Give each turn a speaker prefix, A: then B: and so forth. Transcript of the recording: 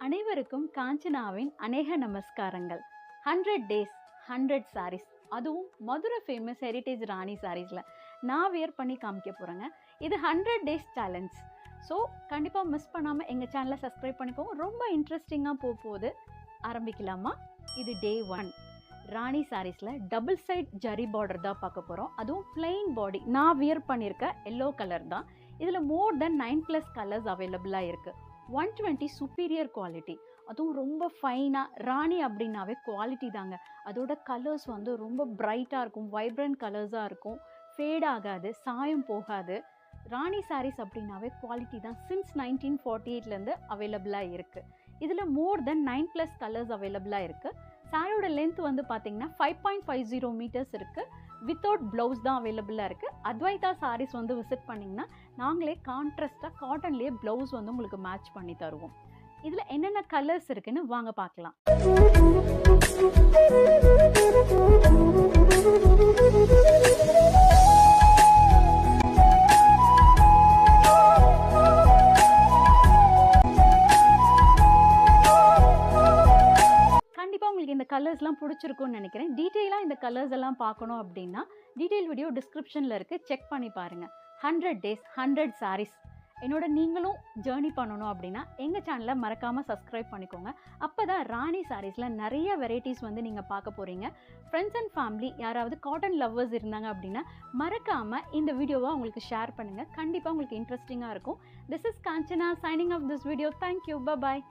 A: அனைவருக்கும் காஞ்சனாவின் அநேக நமஸ்காரங்கள். 100 டேஸ் 100 சாரீஸ், அதுவும் மதுரை ஃபேமஸ் ஹெரிட்டேஜ் ராணி சாரீஸில் நான் வியர் பண்ணி காமிக்க போகிறேங்க. இது 100 டேஸ் சேலஞ்ச். ஸோ கண்டிப்பாக மிஸ் பண்ணாமல் எங்கள் சேனலை சப்ஸ்கிரைப் பண்ணிக்கோங்க. ரொம்ப இன்ட்ரெஸ்டிங்காக போகுது. ஆரம்பிக்கலாமா? இது டே 1. ராணி சாரீஸில் டபுள் சைட் ஜரி பார்டர் தான் பார்க்க போகிறோம். அதுவும் பிளெயின் பாடி. நான் வியர் பண்ணியிருக்க எல்லோ கலர் தான். இதில் மோர் தென் 9+ கலர்ஸ் அவைலபிளாக இருக்குது. 120 சுப்பீரியர் குவாலிட்டி. அதுவும் ரொம்ப ஃபைனாக. ராணி அப்படின்னாவே குவாலிட்டி தாங்க. அதோட கலர்ஸ் வந்து ரொம்ப பிரைட்டாக இருக்கும், வைப்ரண்ட் கலர்ஸாக இருக்கும், ஃபேட் ஆகாது, சாயம் போகாது. ராணி சாரீஸ் அப்படின்னாவே குவாலிட்டி தான். சின்ஸ் 1948லேருந்து அவைலபிளாக இருக்குது. இதில் மோர் தென் 9+ கலர்ஸ் அவைலபிளாக இருக்குது. சாரியோட லென்த் வந்து பார்த்தீங்கன்னா 5.50 மீட்டர்ஸ் இருக்குது. வித்தவுட் ப்ளவுஸ் தான் அவைலபிளாக இருக்குது. அத்வைதா சாரீஸ் வந்து விசிட் பண்ணிங்கன்னா நாங்களே கான்ட்ராஸ்டாக காட்டன்லேயே ப்ளவுஸ் வந்து உங்களுக்கு மேட்ச் பண்ணி தருவோம். இதில் என்னென்ன கலர்ஸ் இருக்குன்னு வாங்க பார்க்கலாம். உங்களுக்கு இந்த கலர்ஸ்லாம் பிடிச்சிருக்கும்னு நினைக்கிறேன். டீட்டெயிலாக இந்த கலர்ஸ் எல்லாம் பார்க்கணும் அப்படின்னா டீட்டெயில் வீடியோ டிஸ்கிரிப்ஷனில் இருக்குது, செக் பண்ணி பாருங்கள். 100 டேஸ் 100 சாரீஸ் என்னோட நீங்களும் ஜேர்னி பண்ணணும் அப்படின்னா எங்கள் சேனலை மறக்காமல் சப்ஸ்கிரைப் பண்ணிக்கோங்க. அப்போ தான் ராணி சாரீஸில் நிறைய வெரைட்டிஸ் வந்து நீங்கள் பார்க்க போகிறீங்க. ஃப்ரெண்ட்ஸ் அண்ட் ஃபேமிலி யாராவது காட்டன் லவ்வர்ஸ் இருந்தாங்க அப்படின்னா மறக்காமல் இந்த வீடியோவை உங்களுக்கு ஷேர் பண்ணுங்கள். கண்டிப்பாக உங்களுக்கு இன்ட்ரெஸ்டிங்காக இருக்கும். This is Kanchana signing off this video. Thank you. Bye.